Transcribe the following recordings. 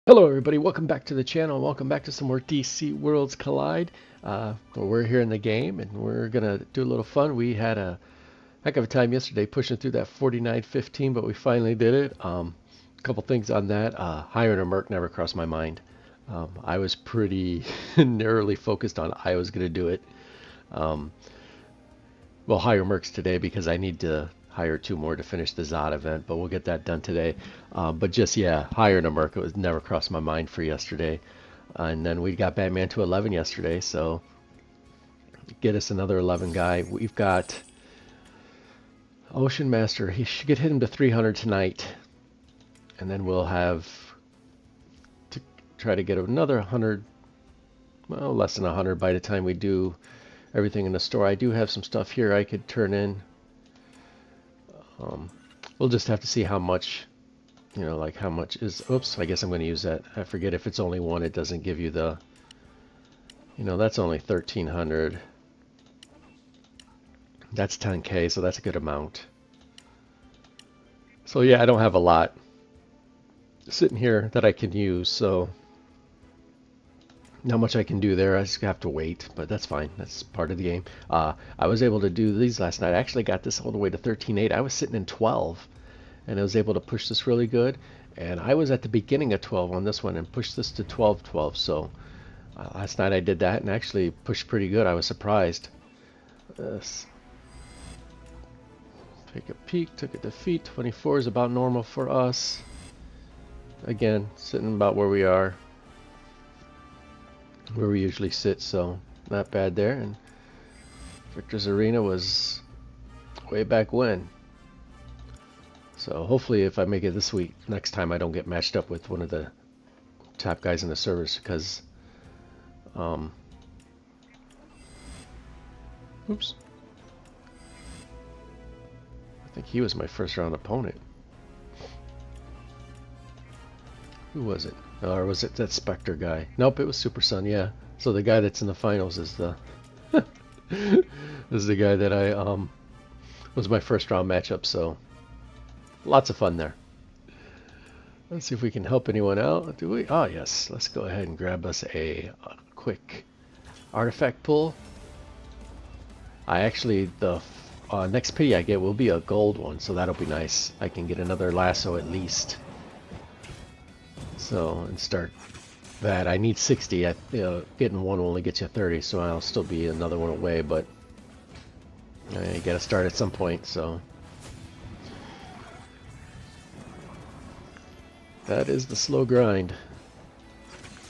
Hello everybody, welcome back to the channel, welcome back to some more DC Worlds Collide. We're here in the game and we're gonna do a little fun. We had a heck of a time yesterday pushing through that 49-15, but we finally did it. A couple things on that. Hiring a Merc never crossed my mind. I was pretty narrowly focused on I was gonna do it. We'll hire Mercs today because I need to hire two more to finish the Zod event, but we'll get that done today. But just, yeah, hiring a Merc, it was never crossed my mind for yesterday. And then we got Batman to 11 yesterday, so get us another 11 guy. We've got Ocean Master. He should get him to 300 tonight. And then we'll have to try to get another 100, well, less than 100 by the time we do everything in the store. I do have some stuff here I could turn in. We'll just have to see how much, like how much is, oops, I guess I'm going to use that. I forget if it's only one, it doesn't give you the, that's only 1,300. That's 10K, so that's a good amount. So yeah, I don't have a lot sitting here that I can use, so not much I can do there. I just have to wait, but that's fine. That's part of the game. I was able to do these last night. I actually got this all the way to 13.8. I was sitting in 12, and I was able to push this really good. And I was at the beginning of 12 on this one and pushed this to 12.12. So last night I did that and actually pushed pretty good. I was surprised. Take a peek, took a defeat. 24 is about normal for us. Again, sitting about where we are. Where we usually sit, so not bad there. And Victor's Arena was way back when. So hopefully if I make it this week, next time I don't get matched up with one of the top guys in the servers, because oops. I think he was my first round opponent. Who was it? Or was it that Spectre guy? Nope, it was Super Sun, yeah. So the guy that's in the finals is the is the guy that I was my first round matchup, so lots of fun there. Let's see if we can help anyone out. Do we? Oh yes, let's go ahead and grab us a quick artifact pull. I actually, the next pity I get will be a gold one, so that'll be nice. I can get another lasso at least. So, and start that. I need 60. Getting one will only get you 30, so I'll still be another one away, but you gotta start at some point, so. That is the slow grind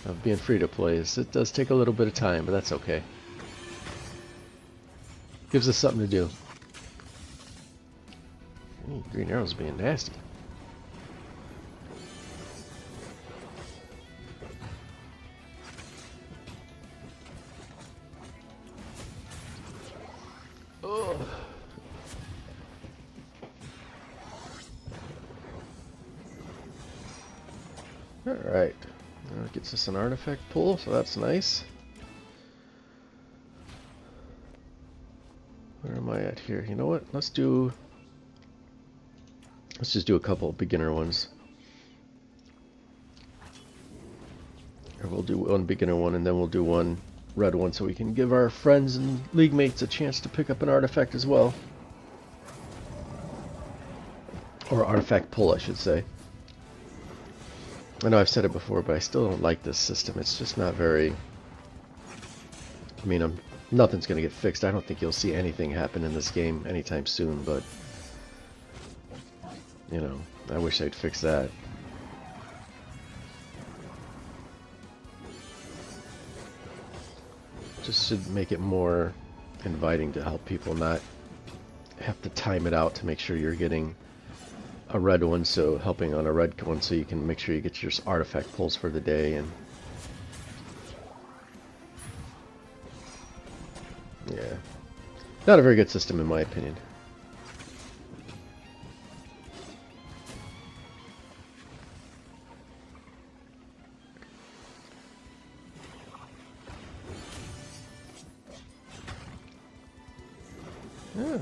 of being free to play. It does take a little bit of time, but that's okay. Gives us something to do. Ooh, Green Arrow's being nasty. Alright, that gets us an artifact pull, so that's nice. Where am I at here? You know what? Let's just do a couple beginner ones. Or we'll do one beginner one and then we'll do one red one so we can give our friends and league mates a chance to pick up an artifact as well. Or artifact pull, I should say. I know I've said it before, but I still don't like this system. It's just not very... I mean, nothing's going to get fixed. I don't think you'll see anything happen in this game anytime soon, but... I wish they'd fix that. Just should make it more inviting to help people not have to time it out to make sure you're getting a red one, so helping on a red one so you can make sure you get your artifact pulls for the day. And yeah, not a very good system in my opinion. Yeah,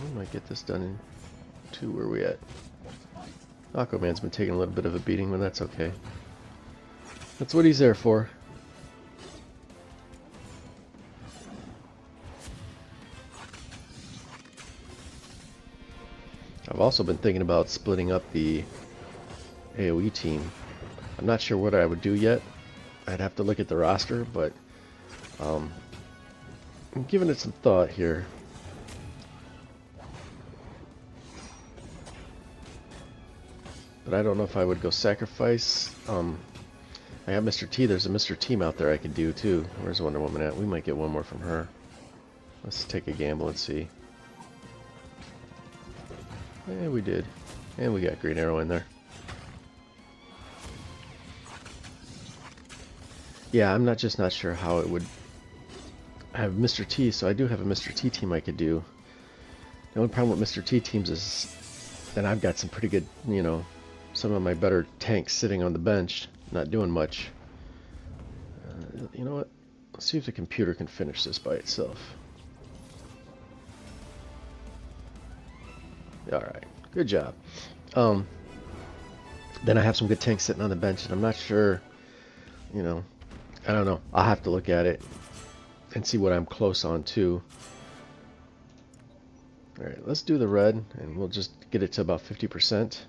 we might get this done in 2. Where are we at? Aquaman's been taking a little bit of a beating, but that's okay. That's what he's there for. I've also been thinking about splitting up the AoE team. I'm not sure what I would do yet. I'd have to look at the roster, but I'm giving it some thought here. But I don't know if I would go sacrifice. I got Mr. T. There's a Mr. Team out there I could do too. Where's Wonder Woman at? We might get one more from her. Let's take a gamble and see. Yeah, we did. And we got Green Arrow in there. Yeah, I'm not sure how it would. I have Mr. T, so I do have a Mr. T team I could do. The only problem with Mr. T teams is that I've got some pretty good, you know, some of my better tanks sitting on the bench, not doing much. You know what? Let's see if the computer can finish this by itself. Alright, good job. Then I have some good tanks sitting on the bench, and I'm not sure, you know, I don't know. I'll have to look at it and see what I'm close on too. Alright, let's do the red, and we'll just get it to about 50%.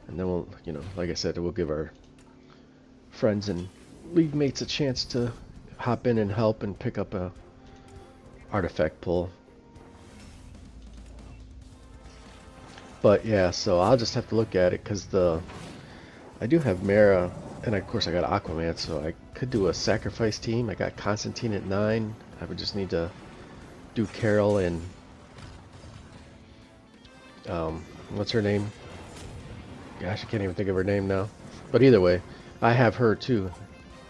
And then we'll, you know, like I said, we'll give our friends and league mates a chance to hop in and help and pick up a artifact pull. But yeah, so I'll just have to look at it because I do have Mara, and of course I got Aquaman, so I could do a sacrifice team. I got Constantine at 9. I would just need to do Carol and what's her name? Gosh, I can't even think of her name now. But either way, I have her too.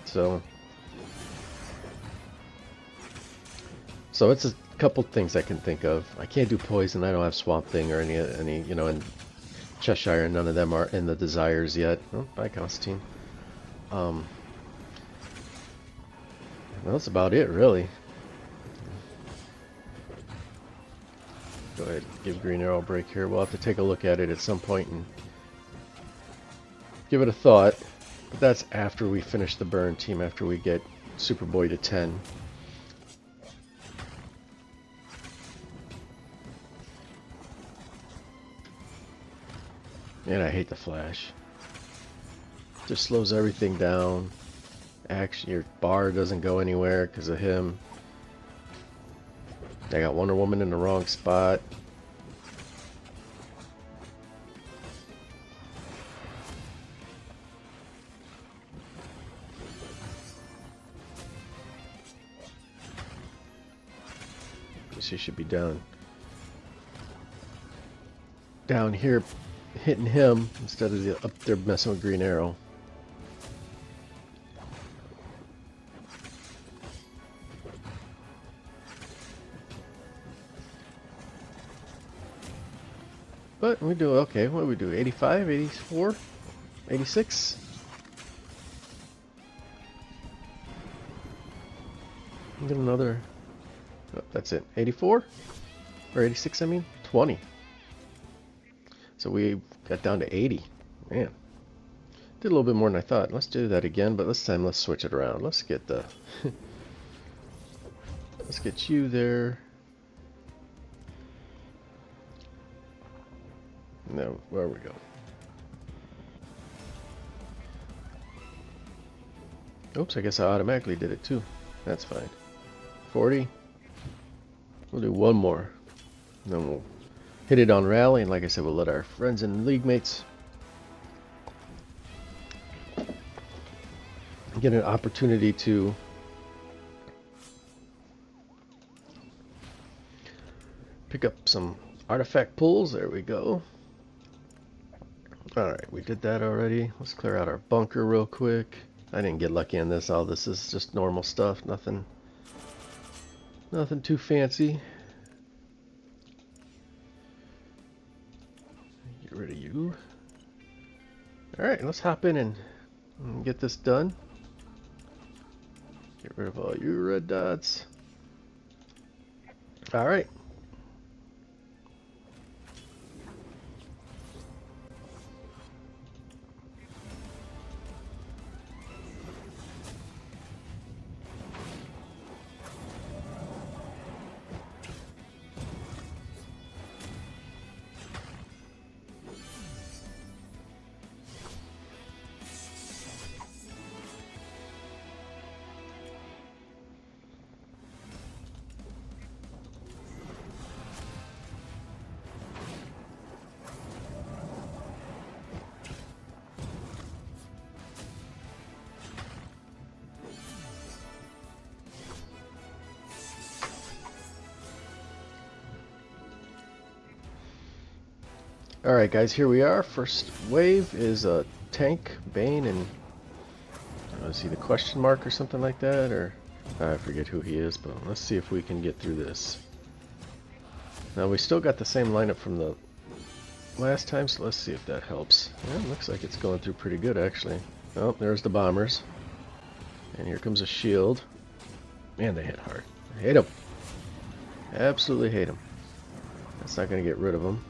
So it's a couple things I can think of. I can't do Poison. I don't have Swamp Thing or any you know, and Cheshire, and none of them are in the Desires yet. Oh, bye Constantine. Well, that's about it, really. Go ahead, give Green Arrow a break here. We'll have to take a look at it at some point and give it a thought. But that's after we finish the burn team, after we get Superboy to 10. And I hate the Flash. Just slows everything down. Action, your bar doesn't go anywhere because of him. I got Wonder Woman in the wrong spot. She should be down here hitting him instead of up there messing with Green Arrow. But we do okay. What do we do? 85, 84, 86? Get another. Oh, that's it. 84? Or 86, I mean? 20. So we got down to 80. Man. Did a little bit more than I thought. Let's do that again, but this time let's switch it around. Let's get the... let's get you there. No, where we go. Oops, I guess I automatically did it too. That's fine. 40. We'll do one more. And then we'll hit it on rally, and like I said, we'll let our friends and league mates get an opportunity to pick up some artifact pulls. There we go. Alright, we did that already. Let's clear out our bunker real quick. I didn't get lucky on this. All this is just normal stuff. Nothing too fancy. Get rid of you. Alright, let's hop in and get this done. Get rid of all you red dots. Alright. Alright guys, here we are. First wave is a tank, Bane, and is he the question mark or something like that? Or I forget who he is, but let's see if we can get through this. Now we still got the same lineup from the last time, so let's see if that helps. Yeah, it looks like it's going through pretty good actually. Oh, there's the bombers. And here comes a shield. Man, they hit hard. I hate them. Absolutely hate them. That's not going to get rid of them.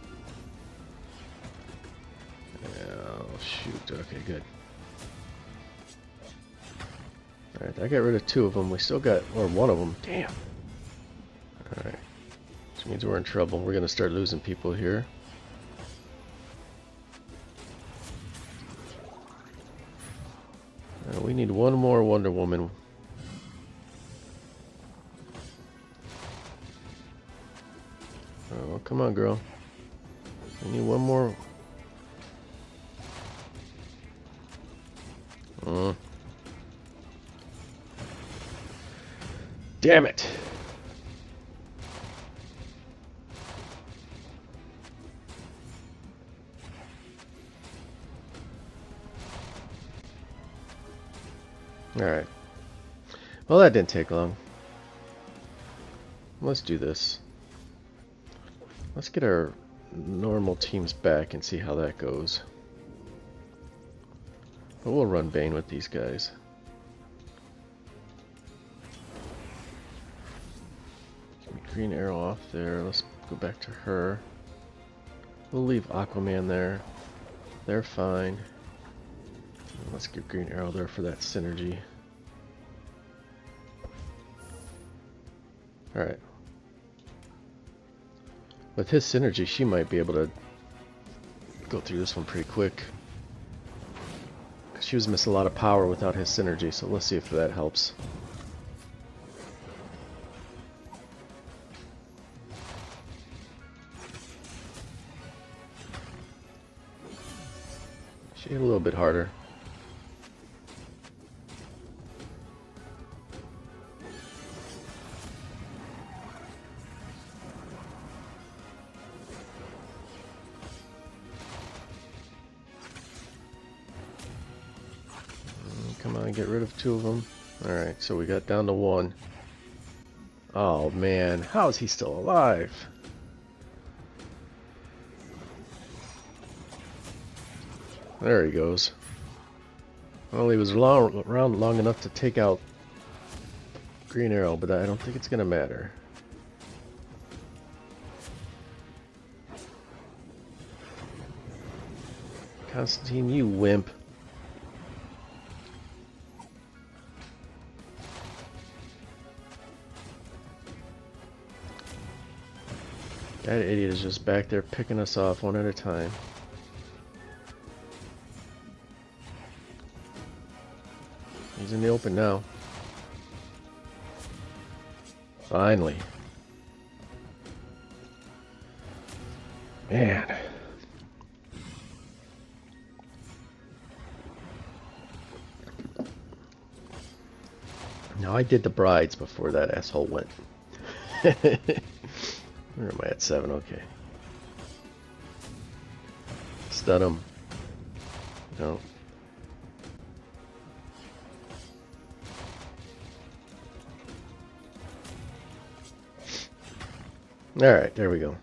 Oh, shoot. Okay, good. Alright, I got rid of 2 of them. We still got, or 1 of them. Damn. Alright. Which means we're in trouble. We're going to start losing people here. We need 1 more Wonder Woman. Oh, come on, girl. We need 1 more. Damn it! Alright. Well, that didn't take long. Let's do this. Let's get our normal teams back and see how that goes. But we'll run Bane with these guys. Green Arrow off there. Let's go back to her. We'll leave Aquaman there. They're fine. Let's get Green Arrow there for that synergy. Alright. With his synergy, she might be able to go through this one pretty quick. Because she was missing a lot of power without his synergy, so let's see if that helps. She hit a little bit harder. Come on, get rid of 2 of them. Alright, so we got down to 1. Oh man, how is he still alive? There he goes. Well, he was around long enough to take out Green Arrow, but I don't think it's gonna matter. Constantine, you wimp. That idiot is just back there picking us off one at a time. He's in the open now. Finally. Man. Now I did the brides before that asshole went. Where am I at 7? Okay. Stun him. No. Alright, there we go.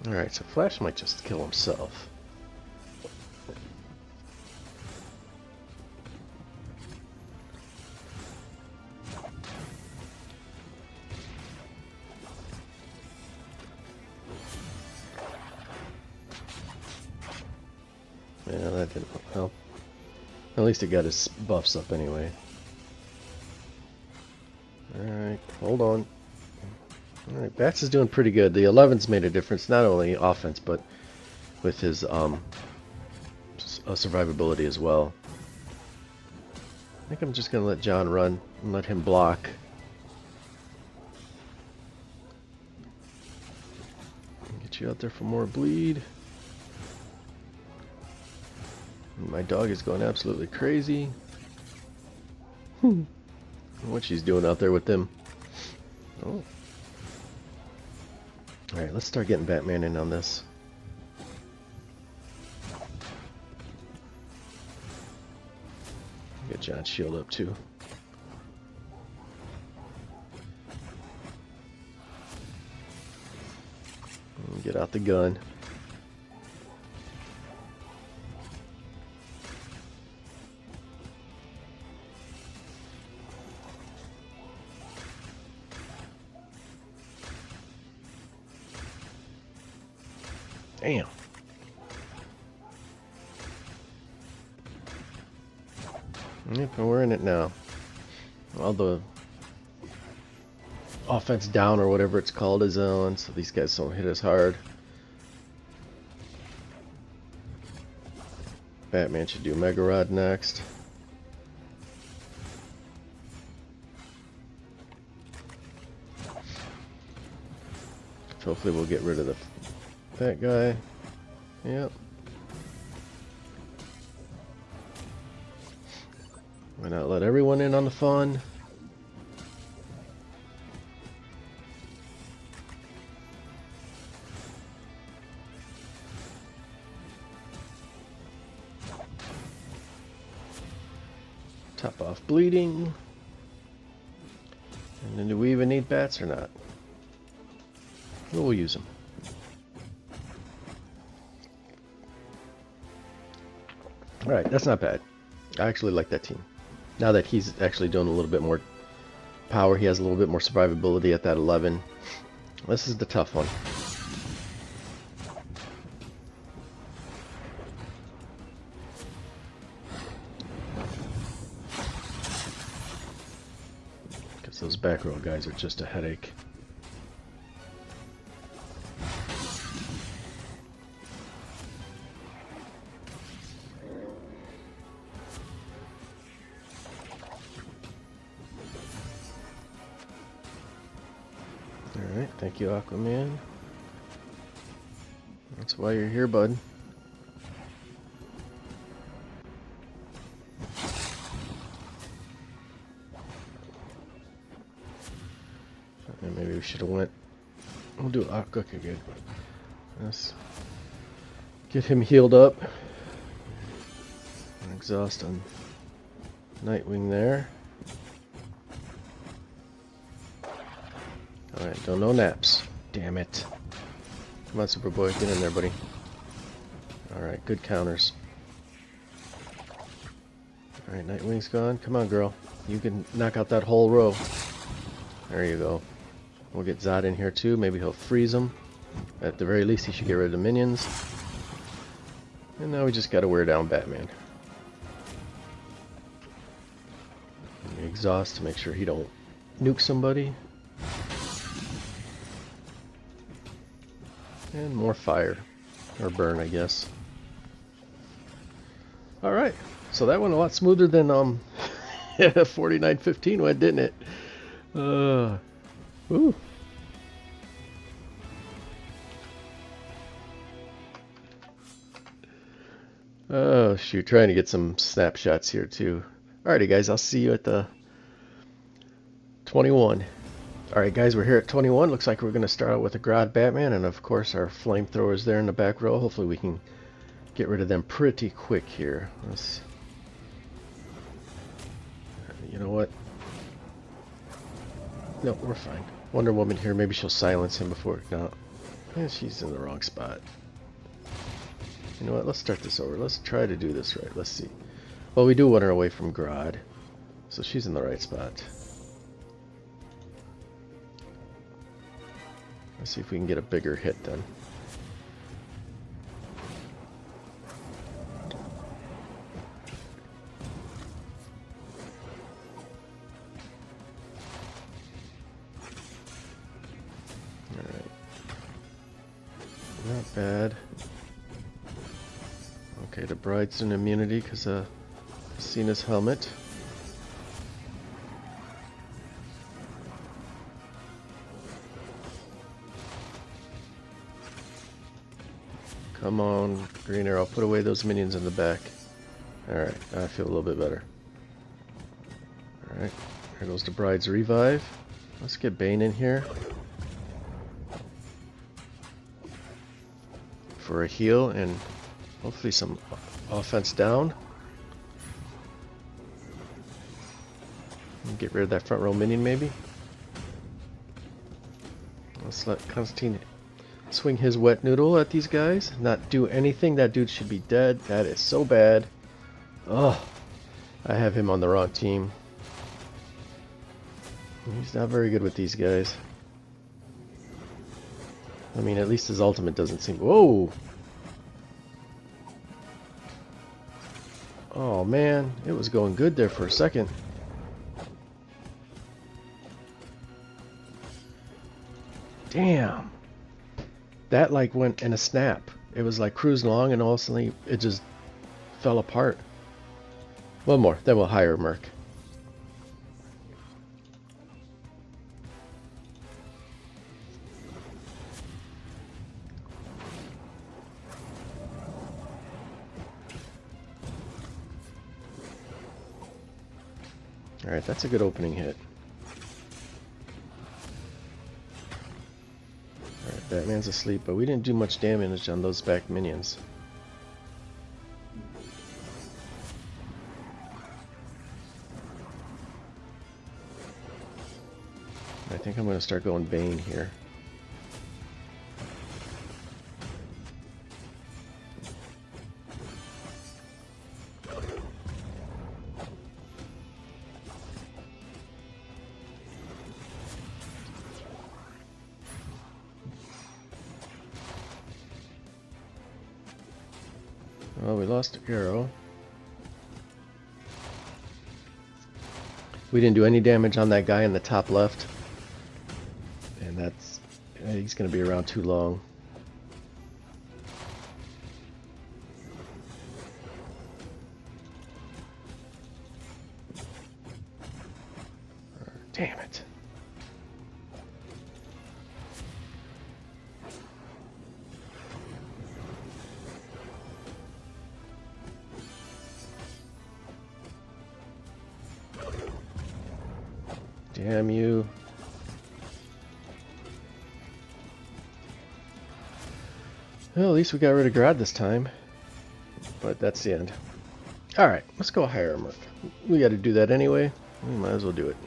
Alright, so Flash might just kill himself. Yeah, that didn't help. At least it got his buffs up anyway. Alright, hold on. Alright, Bats is doing pretty good. The 11's made a difference, not only offense, but with his survivability as well. I think I'm just going to let John run and let him block. Get you out there for more bleed. My dog is going absolutely crazy. What she's doing out there with them. Oh. Alright, let's start getting Batman in on this. Get John's shield up too. Get out the gun. Damn. Yep, and we're in it now. All the offense down or whatever it's called is on, so these guys don't hit us hard. Batman should do Mega Rod next. Hopefully we'll get rid of that guy. Yep. Why not let everyone in on the fun? Top off bleeding. And then do we even need bats or not? We'll use them. Alright, that's not bad. I actually like that team. Now that he's actually doing a little bit more power, he has a little bit more survivability at that 11. This is the tough one. Because those back row guys are just a headache. Alright, thank you, Aquaman. That's why you're here, bud. And maybe we should have went... We'll do Aqua. Okay, good. Let's get him healed up. Exhaust on Nightwing there. Alright, don't know naps. Damn it. Come on, Superboy, get in there, buddy. Alright, good counters. Alright, Nightwing's gone. Come on, girl. You can knock out that whole row. There you go. We'll get Zod in here too. Maybe he'll freeze him. At the very least, he should get rid of the minions. And now we just gotta wear down Batman. Exhaust to make sure he don't nuke somebody. And more fire. Or burn, I guess. Alright. So that went a lot smoother than 4915 went, didn't it? Ooh. Oh shoot, trying to get some snapshots here too. Alrighty guys, I'll see you at the 21. Alright guys, we're here at 21. Looks like we're going to start out with a Grodd Batman, and of course our flamethrowers there in the back row. Hopefully we can get rid of them pretty quick here. Let's... You know what? No, we're fine. Wonder Woman here, maybe she'll silence him before... No. Yeah, she's in the wrong spot. You know what, let's start this over. Let's try to do this right. Let's see. Well, we do want her away from Grodd, so she's in the right spot. Let's see if we can get a bigger hit then. Alright. Not bad. Okay, the Bride's an immunity because of Cena's helmet. Come on, Green Arrow, put away those minions in the back. Alright, I feel a little bit better. Alright, there goes the Bride's revive. Let's get Bane in here for a heal and hopefully some offense down. Get rid of that front row minion maybe. Let's let Constantine swing his wet noodle at these guys. Not do anything. That dude should be dead. That is so bad. Oh, I have him on the wrong team. He's not very good with these guys. I mean, at least his ultimate doesn't seem... Whoa! Oh man, it was going good there for a second. Damn. That like went in a snap. It was like cruising along and all of a sudden it just fell apart. One more, then we'll hire Merc. Alright, that's a good opening hit. Alright, Batman's asleep, but we didn't do much damage on those back minions. I think I'm going to start going Bane here. Well, we lost Arrow. We didn't do any damage on that guy in the top left. And that's... he's going to be around too long. Damn it. Damn you. Well, at least we got rid of Grodd this time. But that's the end. Alright, let's go hire him. We got to do that anyway. We might as well do it.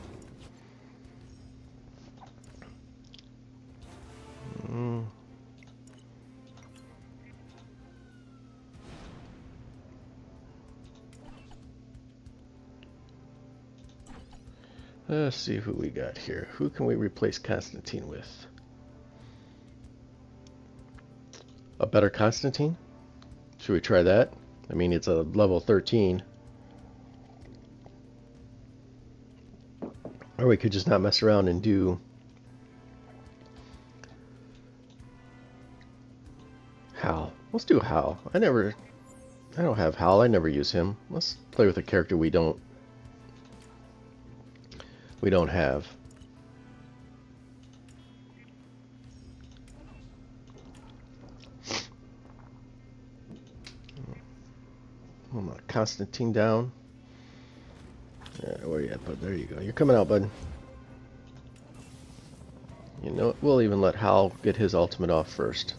Let's see who we got here. Who can we replace Constantine with? A better Constantine? Should we try that? I mean, it's a level 13. Or we could just not mess around and do Hal. Let's do Hal. I don't have Hal. I never use him. Let's play with a character we don't have. Constantine down. Yeah, where you at, bud? There you go. You're coming out, bud. You know what? We'll even let Hal get his ultimate off first.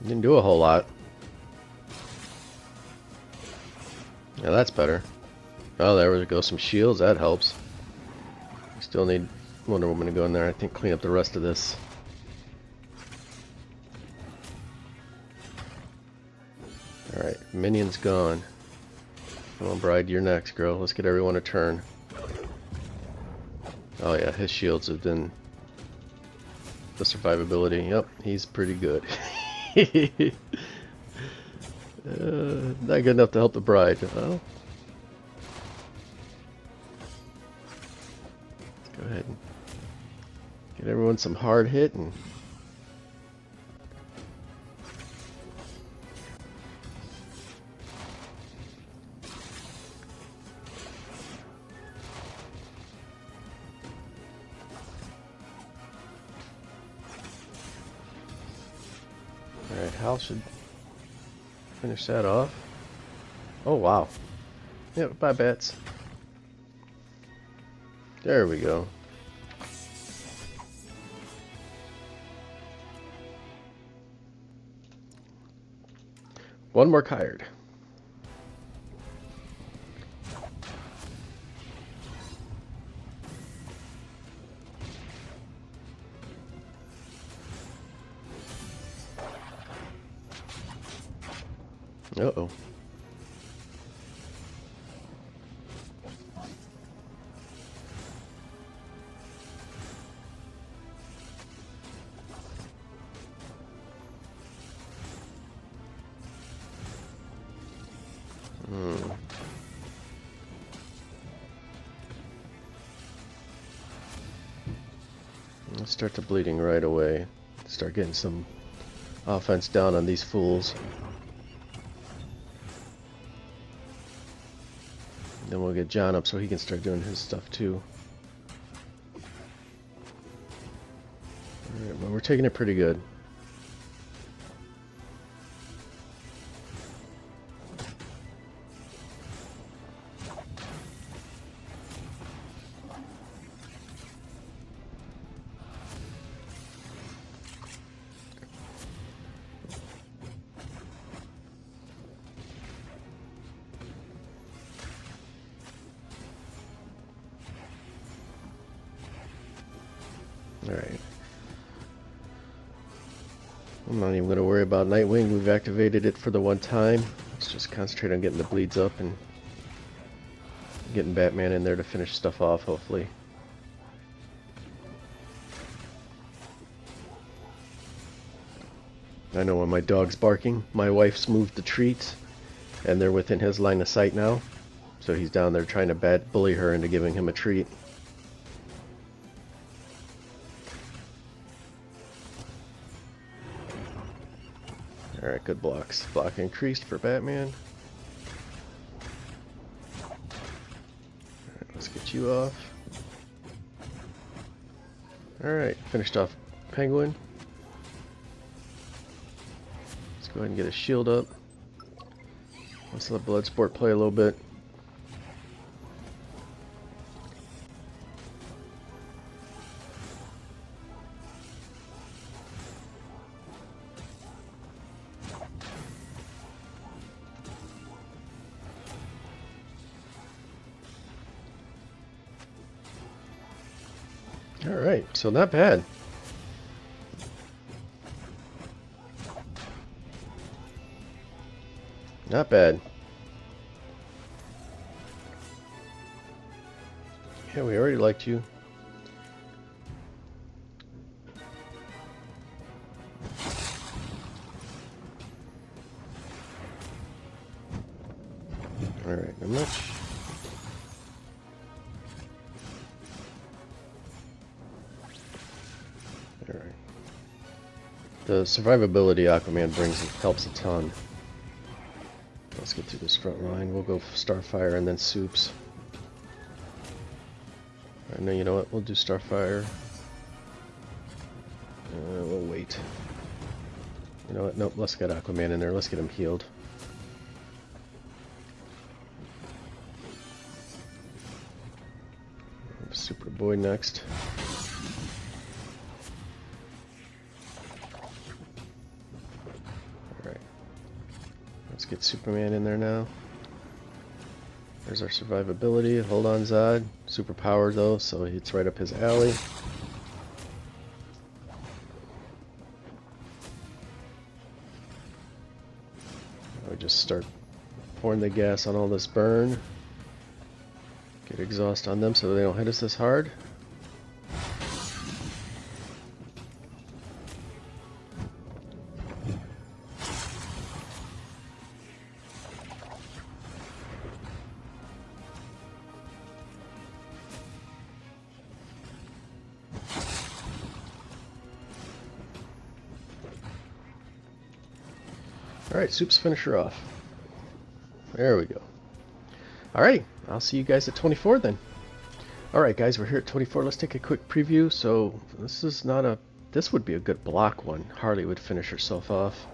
Didn't do a whole lot. Yeah, that's better. Oh, there we go. Some shields. That helps. We still need Wonder Woman to go in there. I think clean up the rest of this. Alright, minion's gone. Come on, Bride, you're next, girl. Let's get everyone a turn. Oh yeah, his shields have been... The survivability, yep, he's pretty good. Not good enough to help the Bride. Well, let's go ahead and get everyone some hard hit and... Alright, Hal should finish that off. Oh, wow. Yeah, bye, bats. There we go. One more card. Uh-oh. Let's start the bleeding right away. Start getting some offense down on these fools. Then we'll get John up so he can start doing his stuff too. Alright, well, we're taking it pretty good. Alright. I'm not even going to worry about Nightwing. We've activated it for the one time. Let's just concentrate on getting the bleeds up and getting Batman in there to finish stuff off, hopefully. I know when my dog's barking, my wife's moved the treats, and they're within his line of sight now. So he's down there trying to bully her into giving him a treat. Alright, good blocks. Block increased for Batman. Alright, let's get you off. Alright, finished off Penguin. Let's go ahead and get his shield up. Let's let Bloodsport play a little bit. Alright, so not bad. Not bad. Yeah, we already liked you. Alright, I'm not sure. Alright. The survivability Aquaman brings helps a ton. Let's get through this front line. We'll go Starfire and then Soups. Alright, no, you know what? We'll do Starfire. We'll wait. You know what? Nope, let's get Aquaman in there. Let's get him healed. Superboy next. Alright. Let's get Superman in there now. There's our survivability. Hold on, Zod. Superpowered though, so it's right up his alley. We just just start pouring the gas on all this burn. Get exhaust on them so they don't hit us as hard. Alright, Soup's finisher off. There we go. Alright, I'll see you guys at 24 then. Alright guys, we're here at 24. Let's take a quick preview. So this is not a... This would be a good block one. Harley would finish herself off.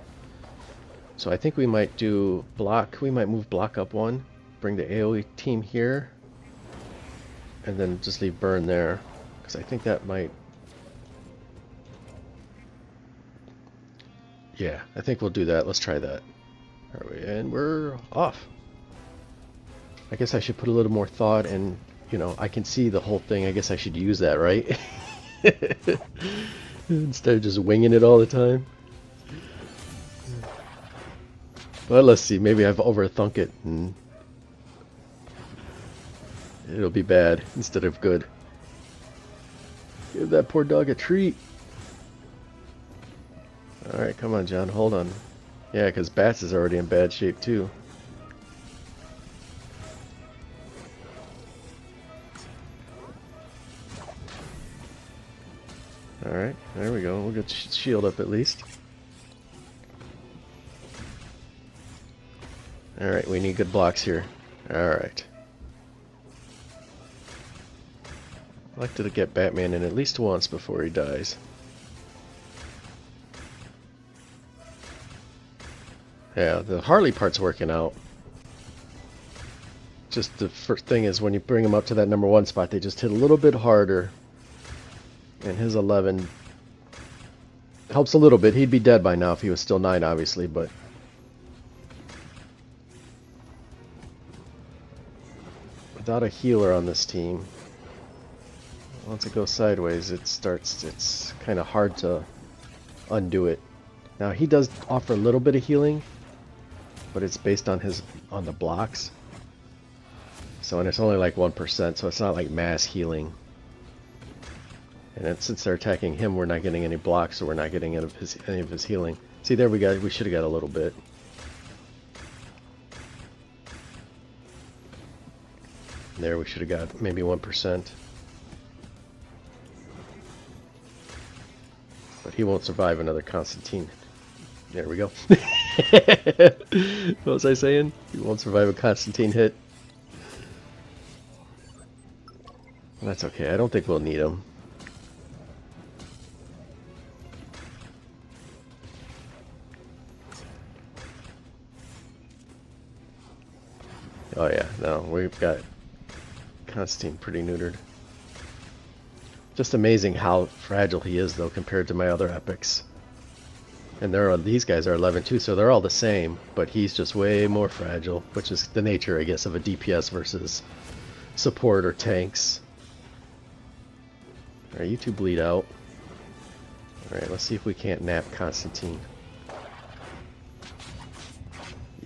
So I think we might do block. We might move block up one. Bring the AoE team here. And then just leave burn there. Because I think that might... Yeah, I think we'll do that. Let's try that. And we're off. I guess I should put a little more thought and, you know, I can see the whole thing. I guess I should use that, right? Instead of just winging it all the time. Well, let's see. Maybe I've overthunk it and it'll be bad instead of good. Give that poor dog a treat. Alright, come on, John. Hold on. Yeah, because Bats is already in bad shape, too. Alright, there we go. We'll get shield up at least. Alright, we need good blocks here. Alright. I'd like to get Batman in at least once before he dies. Yeah, the Harley part's working out. Just the first thing is when you bring him up to that number 1 spot, they just hit a little bit harder. And his 11 helps a little bit. He'd be dead by now if he was still 9, obviously, but... Without a healer on this team, once it goes sideways, it's kind of hard to undo it. Now, he does offer a little bit of healing, but it's based on the blocks. So, and it's only like 1%, so it's not like mass healing. And then since they're attacking him, we're not getting any blocks, so we're not getting any of his healing. See, there we should have got a little bit. There we should have got maybe 1%. But he won't survive another Constantine. There we go. What was I saying? He won't survive a Constantine hit. That's okay. I don't think we'll need him. Oh yeah, no, we've got Constantine pretty neutered. Just amazing how fragile he is, though, compared to my other epics. And these guys are 11 too, so they're all the same, but he's just way more fragile, which is the nature, I guess, of a DPS versus support or tanks. Alright, you two bleed out. Alright, let's see if we can't nap Constantine.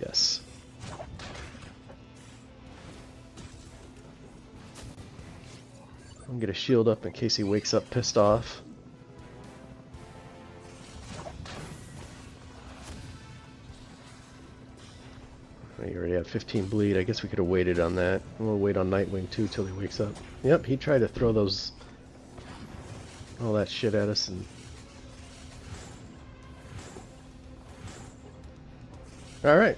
Yes. I'm gonna get a shield up in case he wakes up pissed off. You already have 15 bleed. I guess we could have waited on that. We'll wait on Nightwing too till he wakes up. Yep, he tried to throw all that shit at us and... Alright.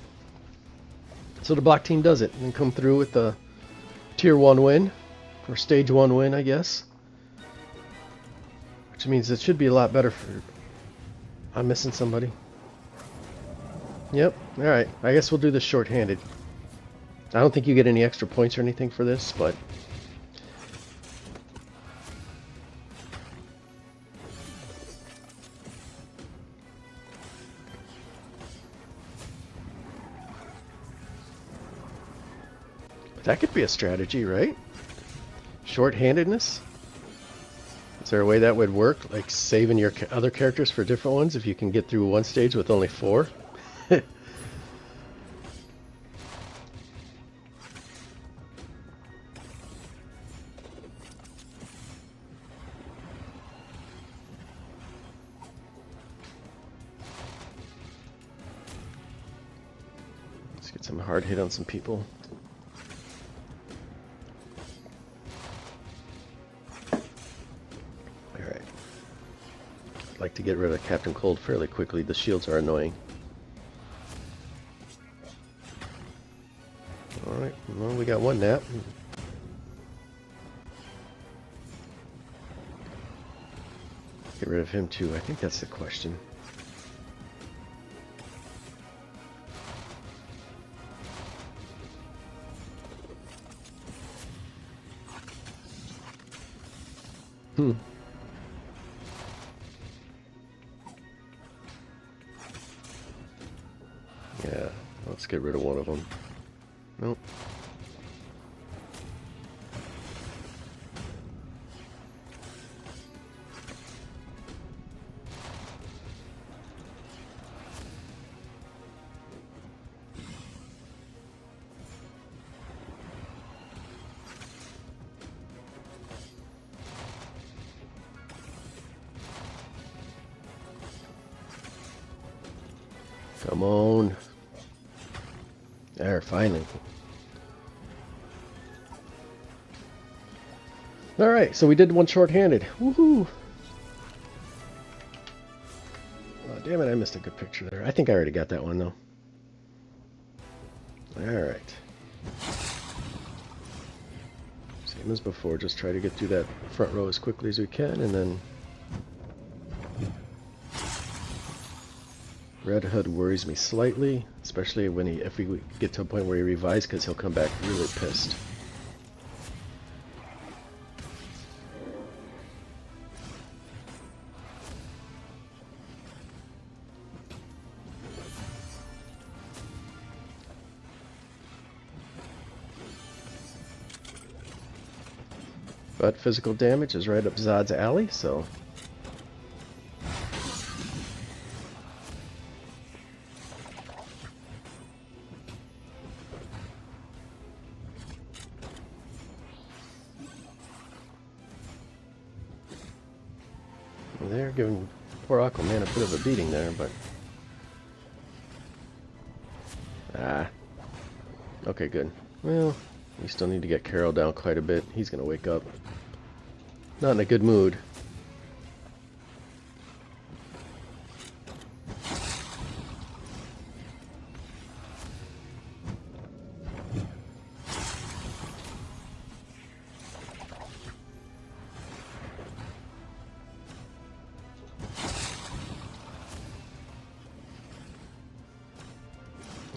So the block team does it and come through with the tier 1 win. Or stage 1 win, I guess. Which means it should be a lot better for... I'm missing somebody. Yep, alright. I guess we'll do this short-handed. I don't think you get any extra points or anything for this, but... that could be a strategy, right? Short-handedness? Is there a way that would work? Like saving your other characters for different ones if you can get through one stage with only 4? Get some hard hit on some people. Alright. I'd like to get rid of Captain Cold fairly quickly. The shields are annoying. Alright, well, we got one nap. Get rid of him too. I think that's the question. Yeah, let's get rid of one of them. Nope. Come on. There, finally. Alright, so we did one short-handed. Woohoo! Oh, damn it, I missed a good picture there. I think I already got that one, though. Alright. Same as before, just try to get through that front row as quickly as we can, and then... Red Hood worries me slightly, especially when if we get to a point where he revives, because he'll come back really pissed. But physical damage is right up Zod's alley, so... They're giving poor Aquaman a bit of a beating there, but... Ah. Okay, good. Well, we still need to get Carol down quite a bit. He's gonna wake up. Not in a good mood.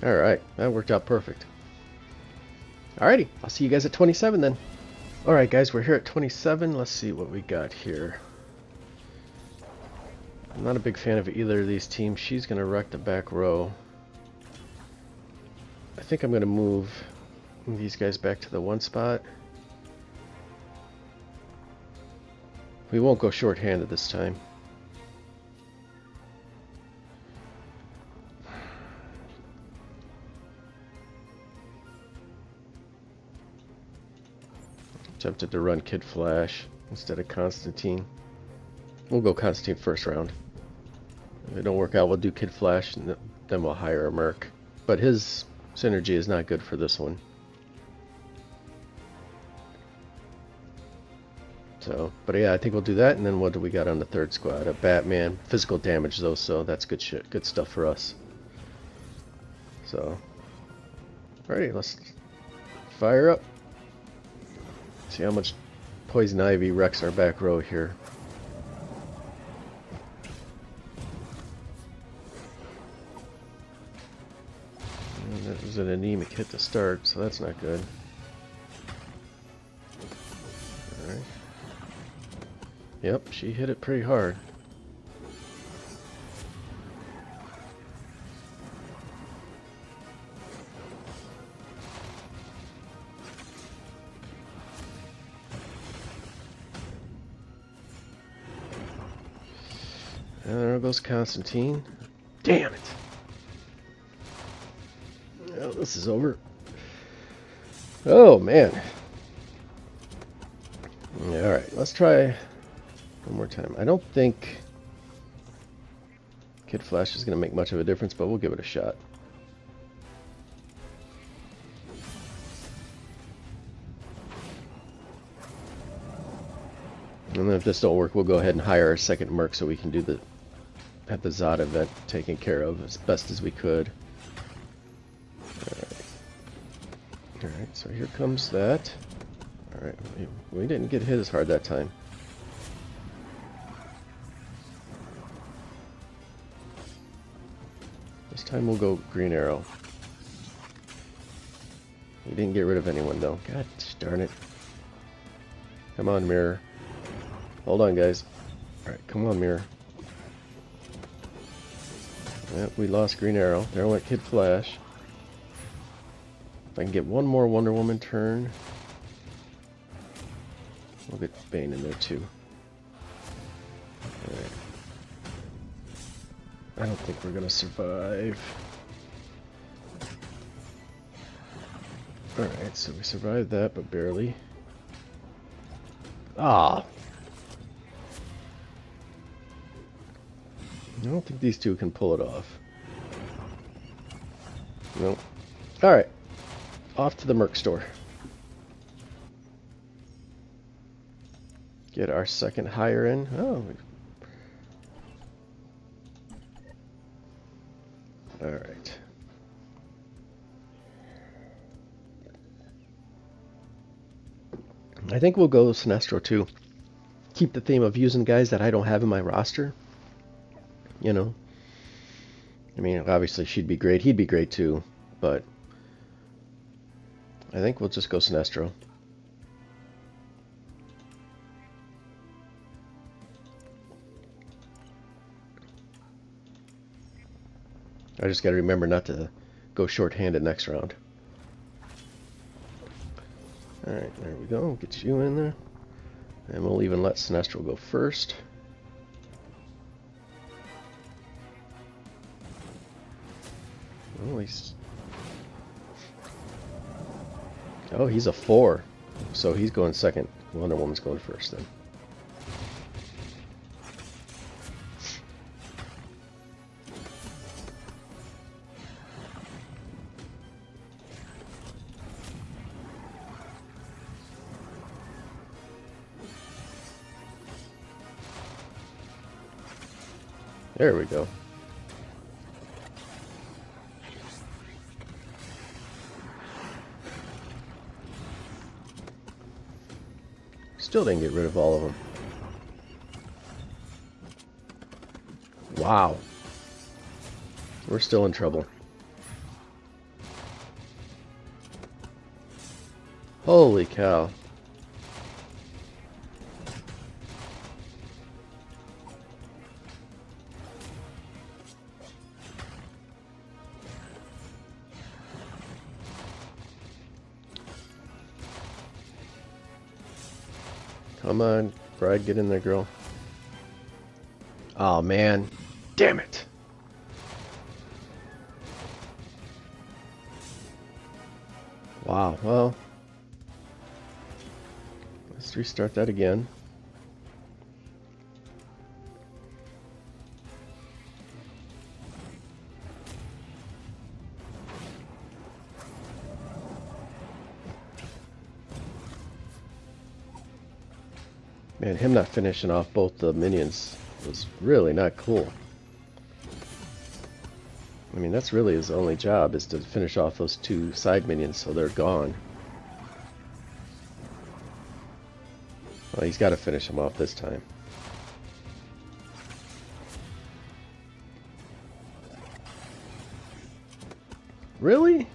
Alright, that worked out perfect. Alrighty, I'll see you guys at 27 then. Alright guys, we're here at 27. Let's see what we got here. I'm not a big fan of either of these teams. She's going to wreck the back row. I think I'm going to move these guys back to the one spot. We won't go short-handed this time. Tempted to run Kid Flash instead of Constantine. We'll go Constantine first round. If it don't work out, we'll do Kid Flash, and then we'll hire a Merc. But his synergy is not good for this one. So, but yeah, I think we'll do that, and then what do we got on the third squad? A Batman. Physical damage, though, so that's good shit. Good stuff for us. So, alrighty, let's fire up. See how much Poison Ivy wrecks our back row here. And that was an anemic hit to start, so that's not good. Alright. Yep, she hit it pretty hard. And there goes Constantine. Damn it! Well, this is over. Oh, man. Alright, let's try one more time. I don't think Kid Flash is going to make much of a difference, but we'll give it a shot. And then if this don't work, we'll go ahead and hire a second merc so we can do have the Zod event taken care of as best as we could. Alright, so here comes that. Alright, we didn't get hit as hard that time. This time we'll go Green Arrow. He didn't get rid of anyone though. God darn it. Come on, Mirror. Hold on, guys. Alright, come on, Mirror. Yep, we lost Green Arrow. There went Kid Flash. If I can get one more Wonder Woman turn, we'll get Bane in there too. Alright. I don't think we're gonna survive. Alright, so we survived that, but barely. Ah! I don't think these two can pull it off. Nope. Alright. Off to the Merc store. Get our second hire in. Oh. Alright. I think we'll go Sinestro too. Keep the theme of using guys that I don't have in my roster. You know. I mean, obviously she'd be great. He'd be great too. But I think we'll just go Sinestro. I just got to remember not to go short-handed next round. Alright, there we go. Get you in there. And we'll even let Sinestro go first. Well, oh, he's a 4. So he's going second. Wonder Woman's going first then. There we go. Still didn't get rid of all of them. Wow. We're still in trouble. Holy cow. Come on, Bride, get in there, girl. Oh, man. Damn it. Wow, well. Let's restart that again. Man, him not finishing off both the minions was really not cool. I mean, that's really his only job, is to finish off those two side minions so they're gone. Well, he's got to finish them off this time. Really?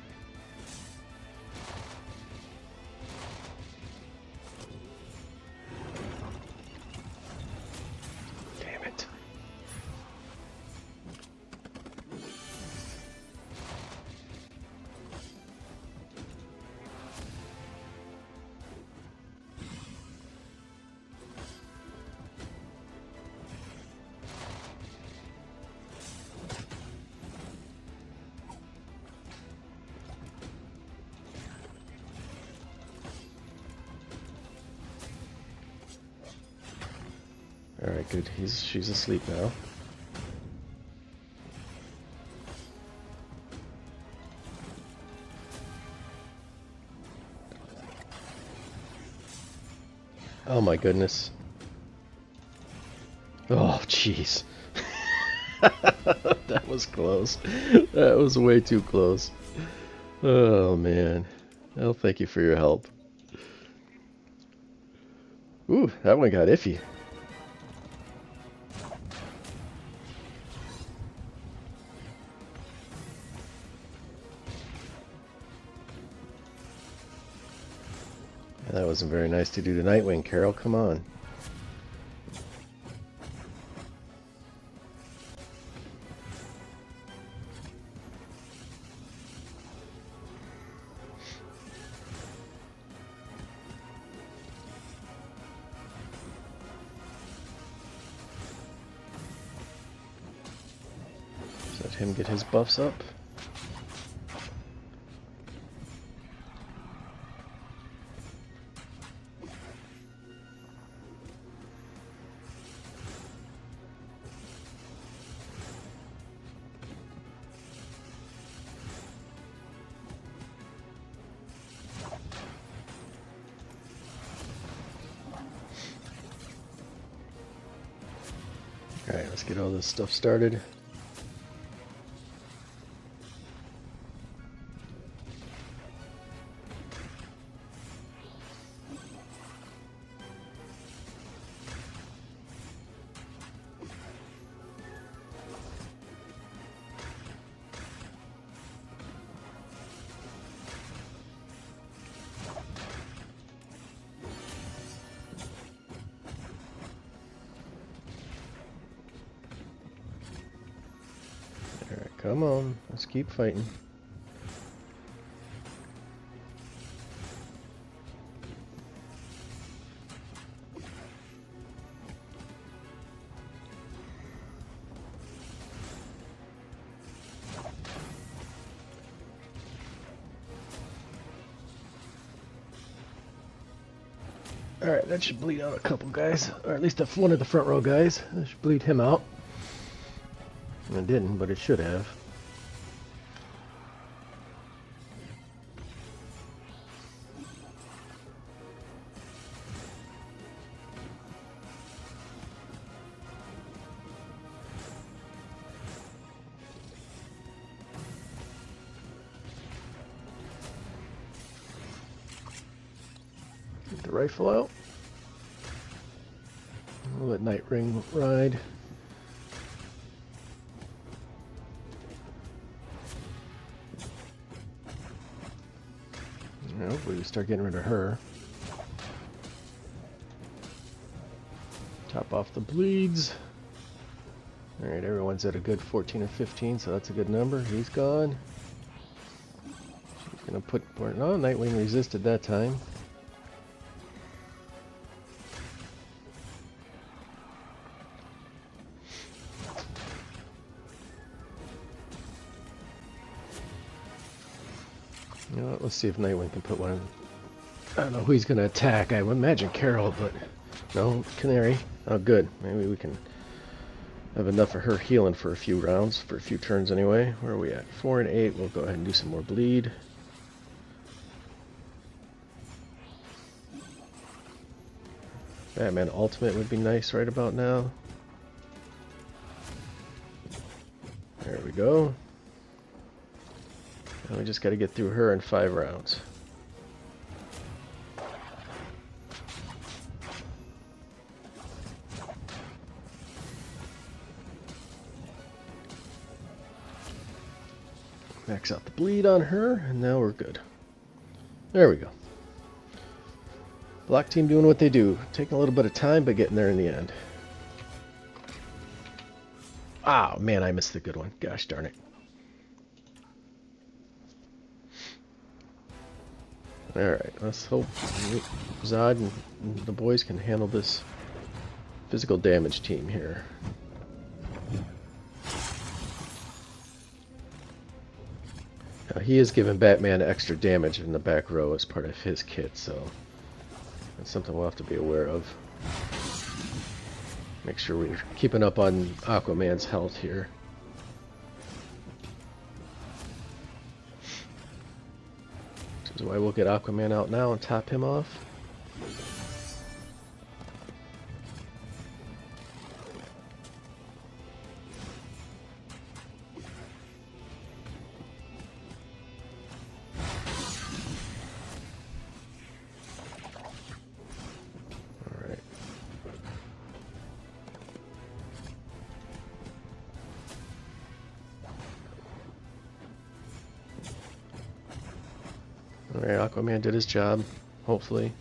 Alright, good. She's asleep now. Oh my goodness. jeez. That was close. That was way too close. Oh, man. Well, thank you for your help. Ooh, that one got iffy. That wasn't very nice to do to Nightwing, Carol. Come on. Let him get his buffs up. Alright, let's get all this stuff started. Alright, come on. Let's keep fighting. Alright, that should bleed out a couple guys, or at least one of the front row guys. That should bleed him out. It didn't, but it should have. Get the rifle out. We'll let Nightwing ride. Hopefully we start getting rid of her. Top off the bleeds. Alright, everyone's at a good 14 or 15, so that's a good number. He's gone. She's gonna put... Oh, Nightwing resisted that time. You know what, let's see if Nightwing can put one in. I don't know who he's going to attack. I would imagine Carol, but no, Canary. Oh, good. Maybe we can have enough for her healing for a few rounds, for a few turns anyway. Where are we at? 4 and 8. We'll go ahead and do some more bleed. Batman Ultimate would be nice right about now. There we go. And we just got to get through her in 5 rounds. Max out the bleed on her, and now we're good. There we go. Black team doing what they do. Taking a little bit of time, but getting there in the end. Ah, man, I missed the good one. Gosh darn it. Alright, let's hope Zod and the boys can handle this physical damage team here. Now, he is giving Batman extra damage in the back row as part of his kit, so that's something we'll have to be aware of. Make sure we're keeping up on Aquaman's health here. Which is why we'll get Aquaman out now and top him off. Alright, Aquaman did his job, hopefully.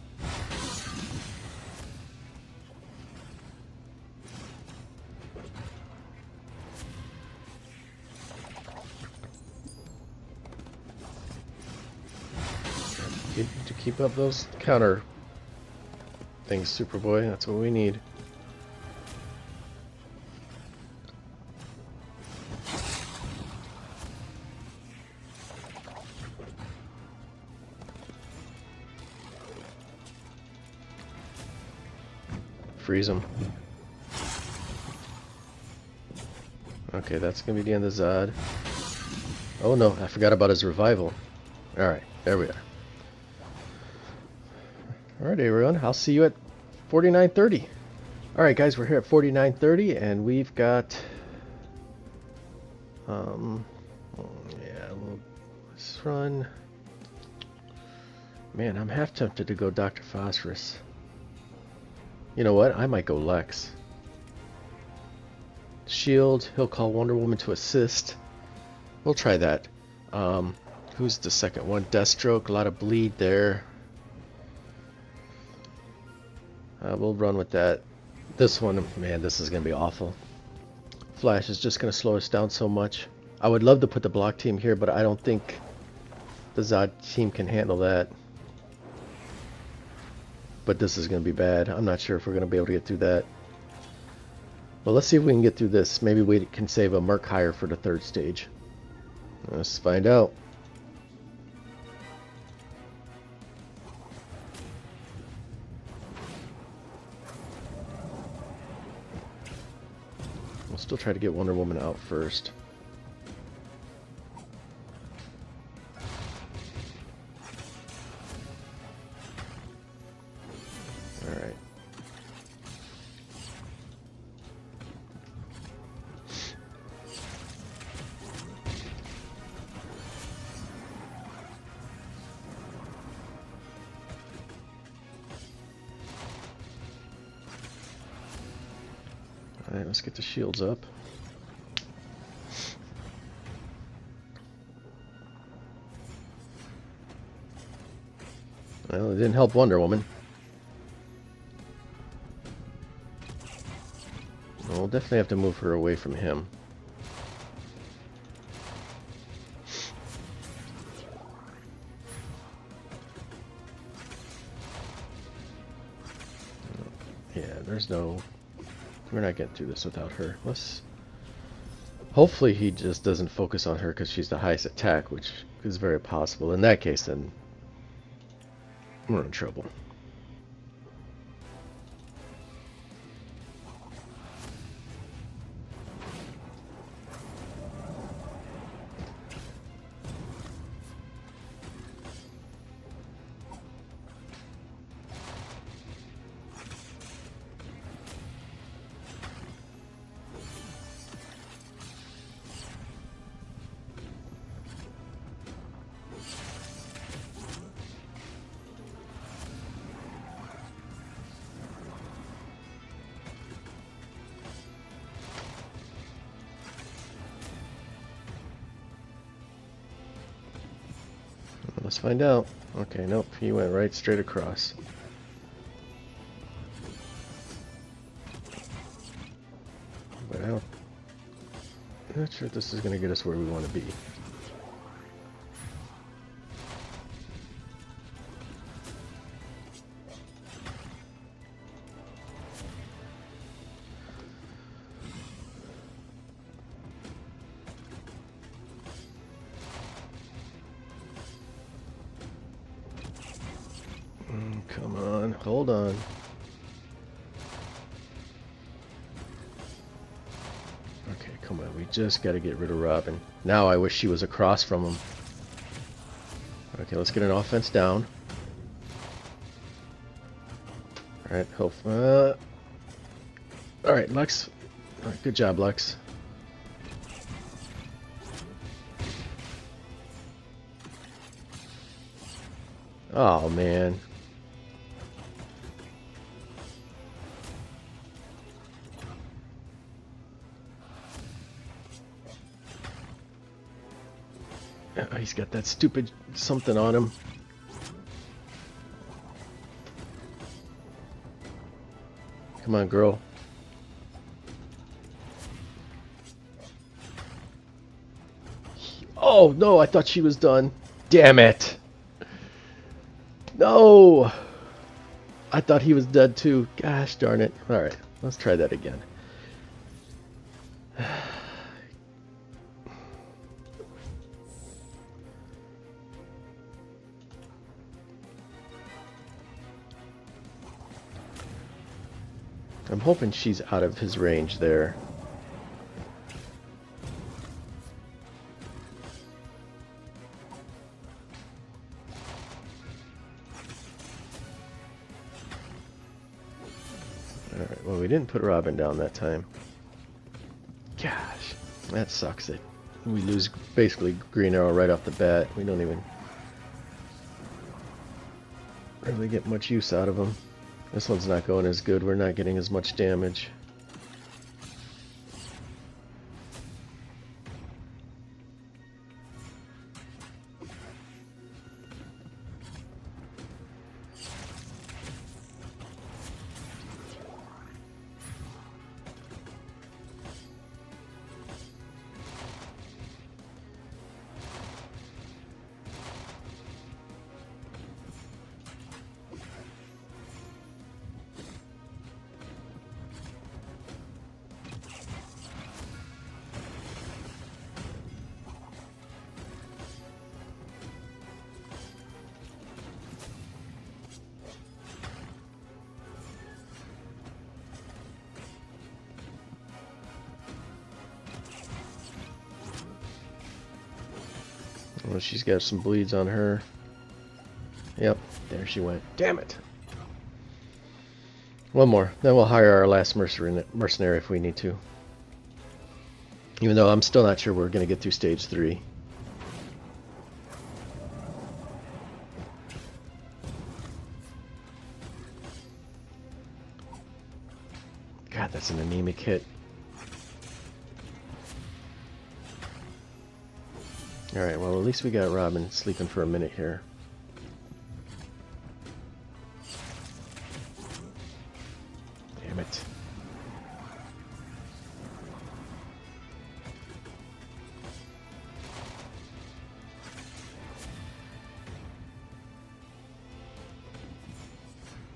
To keep up those counter things, Superboy. That's what we need. Freeze him. Okay, that's gonna be the end of Zod. Oh no, I forgot about his revival. Alright, there we are. Alright everyone, I'll see you at 4930. Alright guys, we're here at 4930 and we've got let's run. Man, I'm half tempted to go Dr. Phosphorus. You know what? I might go Lex. Shield, he'll call Wonder Woman to assist. We'll try that. Who's the second one? Deathstroke, a lot of bleed there. We'll run with that. This one, man, this is going to be awful. Flash is just going to slow us down so much. I would love to put the block team here, but I don't think the Zod team can handle that. But this is going to be bad. I'm not sure if we're going to be able to get through that. Well, let's see if we can get through this. Maybe we can save a Merc hire for the third stage. Let's find out. We'll still try to get Wonder Woman out first. Alright. Alright, let's get the shields up. Well, it didn't help Wonder Woman. We'll definitely have to move her away from him. Yeah, there's no... We're not getting through this without her. Let's... Hopefully he just doesn't focus on her because she's the highest attack, which is very possible. In that case, then we're in trouble. Let's find out. Okay, nope, he went right straight across. But I'm not sure if this is going to get us where we want to be. Come on, hold on. Okay, come on, we just got to get rid of Robin. Now I wish she was across from him. Okay, let's get an offense down. Alright, hope. Alright, Lex. Alright, good job, Lex. Oh, man. He's got that stupid something on him. Come on, girl. Oh, no, I thought she was done. Damn it. No. I thought he was dead too. Gosh darn it. Alright, let's try that again. I'm hoping she's out of his range there. Alright, well, we didn't put Robin down that time. Gosh, that sucks. It we lose basically Green Arrow right off the bat. We don't even really get much use out of him. This one's not going as good. We're not getting as much damage. Well, she's got some bleeds on her. Yep, there she went. Damn it. One more. Then we'll hire our last mercenary if we need to. Even though I'm still not sure we're going to get through stage 3. God, that's an anemic hit. Alright, well, at least we got Robin sleeping for a minute here. Damn it.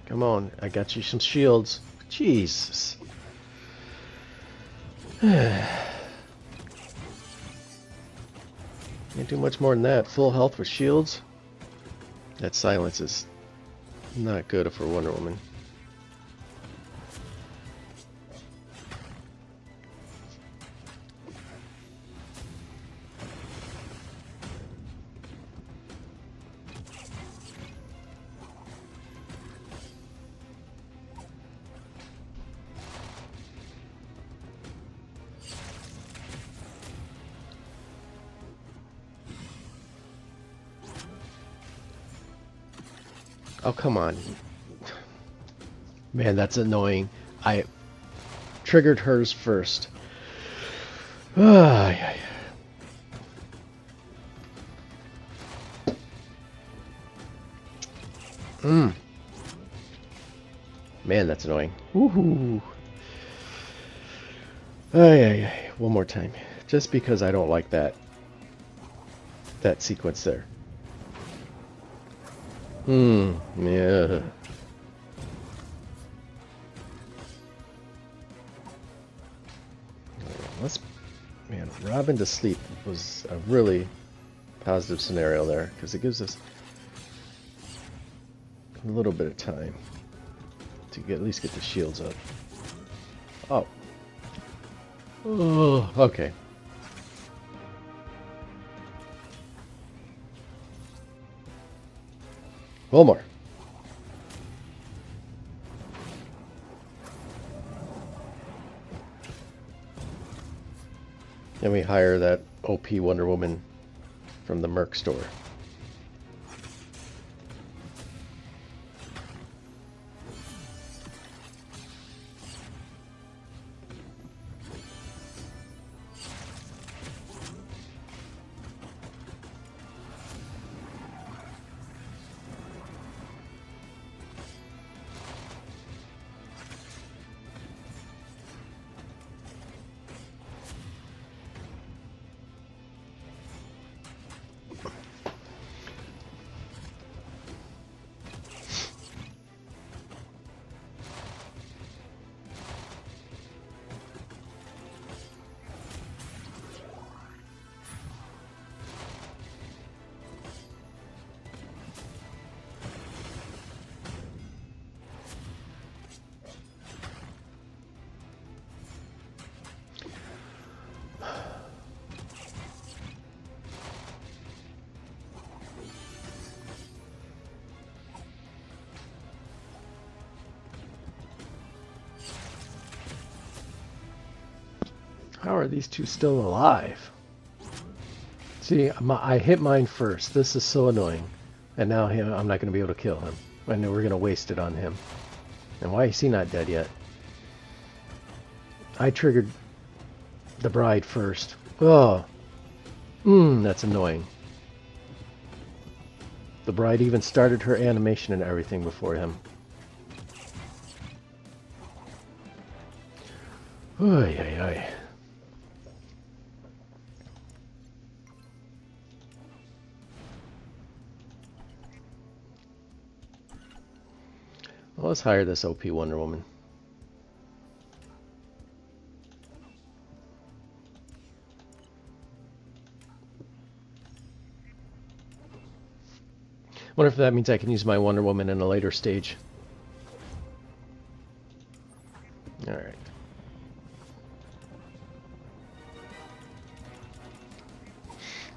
Come on, I got you some shields. Jesus. Can't do much more than that. Full health with shields. That silence is not good for Wonder Woman. Oh, come on. Man, that's annoying. I triggered hers first. Man, that's annoying. Woohoo. One more time. Just because I don't like that sequence there. Yeah. Man, Robin to sleep was a really positive scenario there, because it gives us a little bit of time to at least get the shields up. Oh. Oh, okay. One more. Then we hire that OP Wonder Woman from the Merc store. How are these two still alive? See, I hit mine first. This is so annoying. And now I'm not going to be able to kill him. I know we're going to waste it on him. And why is he not dead yet? I triggered the bride first. Oh. That's annoying. The bride even started her animation and everything before him. Oy, oy, oy. Well, let's hire this OP Wonder Woman. Wonder if that means I can use my Wonder Woman in a later stage. Alright.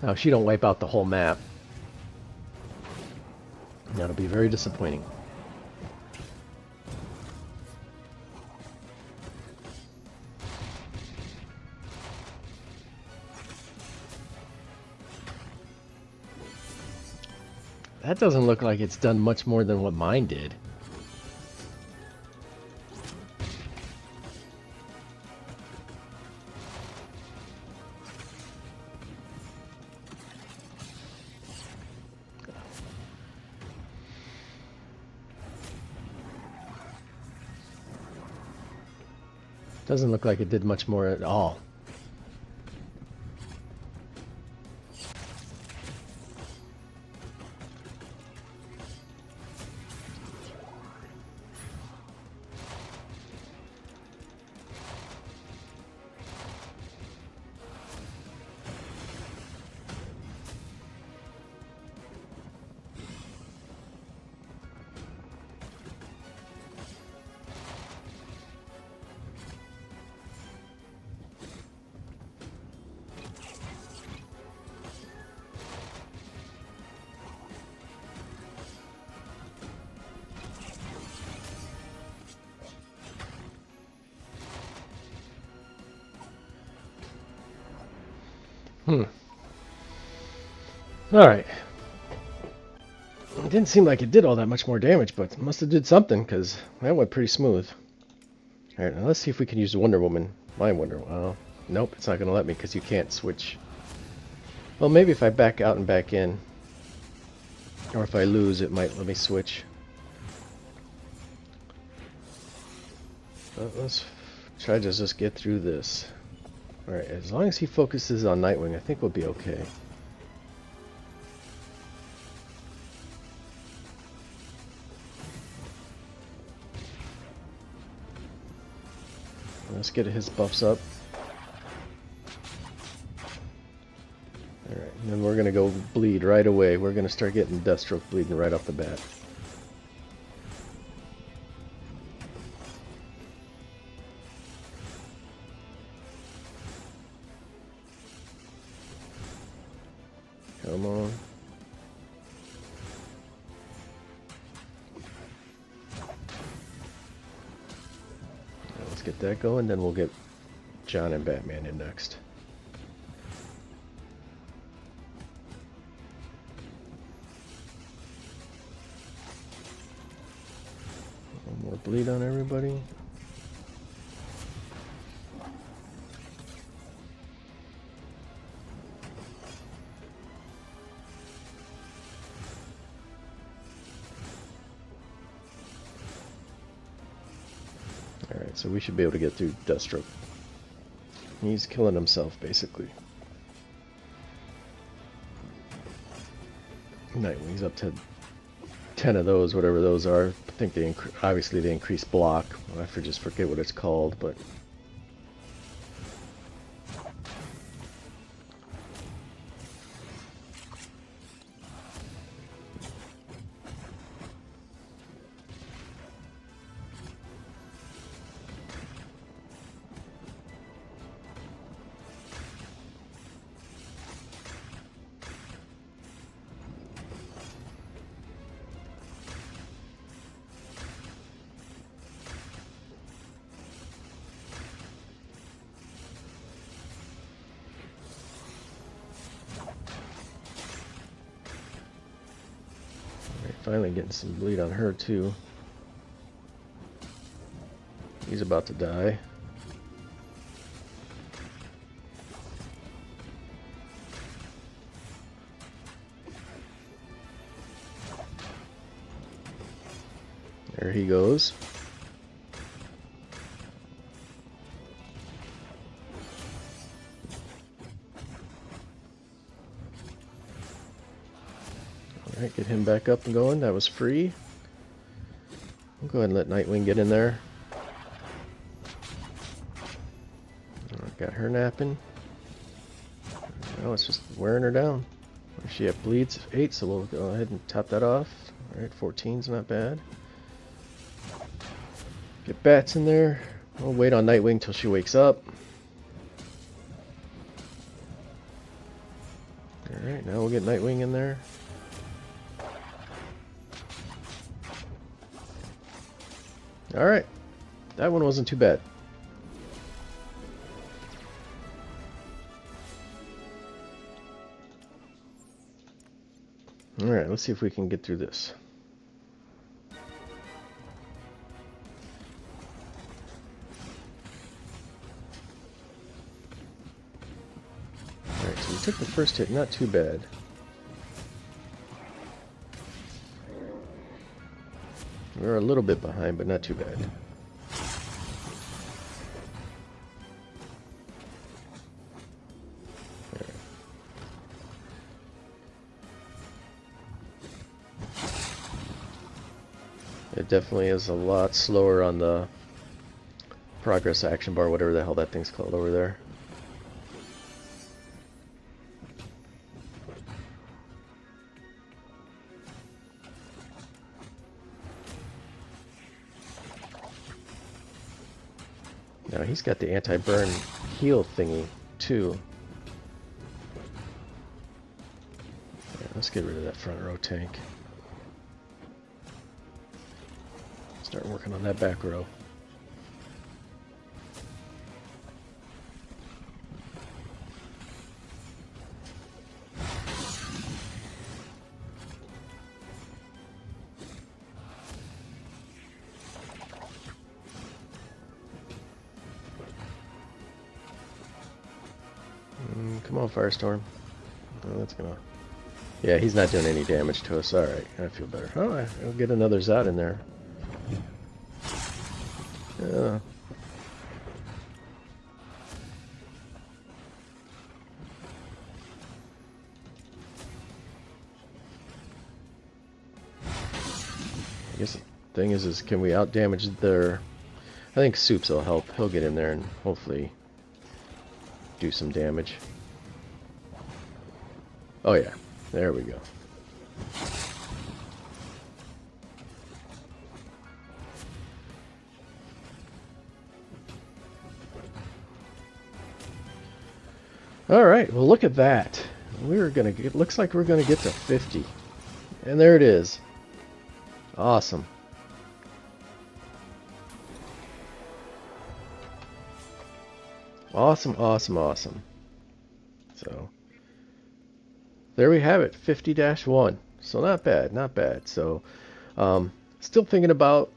Now, she don't wipe out the whole map. That'll be very disappointing. That doesn't look like it's done much more than what mine did. Doesn't look like it did much more at all. Alright. It didn't seem like it did all that much more damage, but it must have did something, because that went pretty smooth. Alright, now let's see if we can use the Wonder Woman. My Wonder Woman. Oh, nope, it's not going to let me, because you can't switch. Well, maybe if I back out and back in, or if I lose, it might let me switch. But let's try to just get through this. Alright, as long as he focuses on Nightwing, I think we'll be okay. Let's get his buffs up. Alright, and then we're going to go bleed right away. We're going to start getting Deathstroke bleeding right off the bat. Come on. Let's get that going, then we'll get John and Batman in next. One more bleed on everybody. Alright, so we should be able to get through Deathstroke. He's killing himself, basically. Nightwing's up to 10 of those, whatever those are. I think they obviously they increase block. I just forget what it's called, but... finally getting some bleed on her too. He's about to die. There he goes. Alright, get him back up and going. That was free. I'll go ahead and let Nightwing get in there. Got her napping. Now it's just wearing her down. She at bleeds 8, so we'll go ahead and top that off. Alright, 14's not bad. Get Bats in there. We'll wait on Nightwing till she wakes up. Alright, now we'll get Nightwing in there. Alright, that one wasn't too bad. Alright, let's see if we can get through this. Alright, so we took the first hit, not too bad. We were a little bit behind, but not too bad. It definitely is a lot slower on the progress action bar, whatever the hell that thing's called over there. Now he's got the anti-burn heal thingy too. Yeah, let's get rid of that front row tank. Start working on that back row. Come on, Firestorm. Oh, that's gonna... Yeah, he's not doing any damage to us. Alright, I feel better. Oh, I'll get another Zod in there. Yeah. I guess the thing is can we out-damage their... I think Soups will help. He'll get in there and hopefully do some damage. Oh yeah, there we go. Alright, well look at that. We're gonna get, looks like we're gonna get to 50. And there it is. Awesome. Awesome, awesome, awesome. So there we have it, 50-1. So not bad, not bad. So still thinking about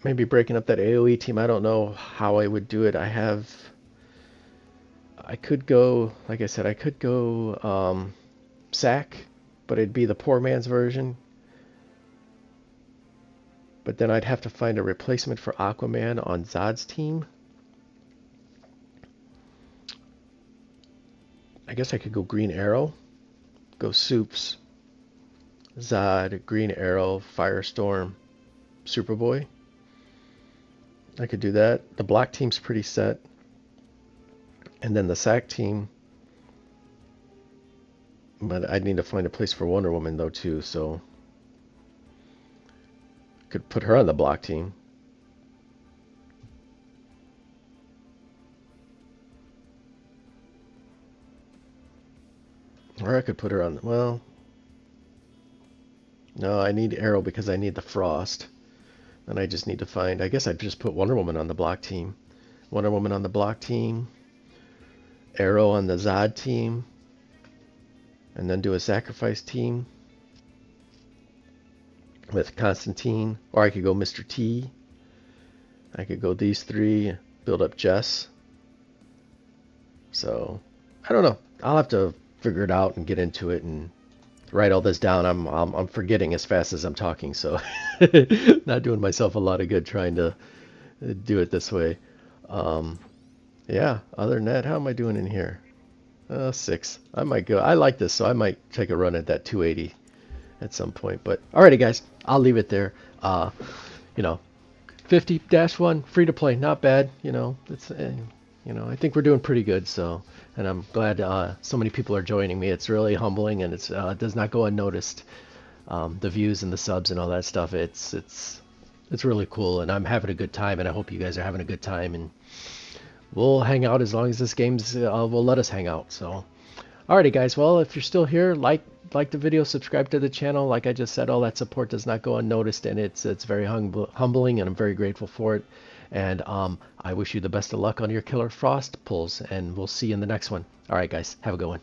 maybe breaking up that AoE team. I don't know how I would do it. I could go, like I said, I could go Sack, but it'd be the poor man's version. But then I'd have to find a replacement for Aquaman on Zod's team. I guess I could go Green Arrow, go Soups, Zod, Green Arrow, Firestorm, Superboy. I could do that. The Black team's pretty set. And then the Sack team. But I'd need to find a place for Wonder Woman though too, so could put her on the Block team. Or I could put her on, well, no, I need Arrow because I need the Frost. Then I just need to find, I guess I'd just put Wonder Woman on the Block team. Wonder Woman on the Block team. Arrow on the Zod team. And then do a Sacrifice team. with Constantine, or I could go Mr. T. I could go these three, build up Jess. So I don't know. I'll have to figure it out and get into it and write all this down. I'm forgetting as fast as I'm talking, so not doing myself a lot of good trying to do it this way. Yeah. Other than that, how am I doing in here? 6. I might go. I like this, so I might take a run at that 280 at some point. But alrighty, guys, I'll leave it there. You know, 50-1 free to play, not bad. You know, it's I think we're doing pretty good. So, and I'm glad so many people are joining me. It's really humbling, and it does not go unnoticed. The views and the subs and all that stuff. It's really cool, and I'm having a good time, and I hope you guys are having a good time. And we'll hang out as long as this game's will let us hang out. So, alrighty, guys. Well, if you're still here, like the video, subscribe to the channel. Like I just said, all that support does not go unnoticed, and it's very humbling, and I'm very grateful for it. And I wish you the best of luck on your Killer Frost pulls, and we'll see you in the next one. All right, guys, have a good one.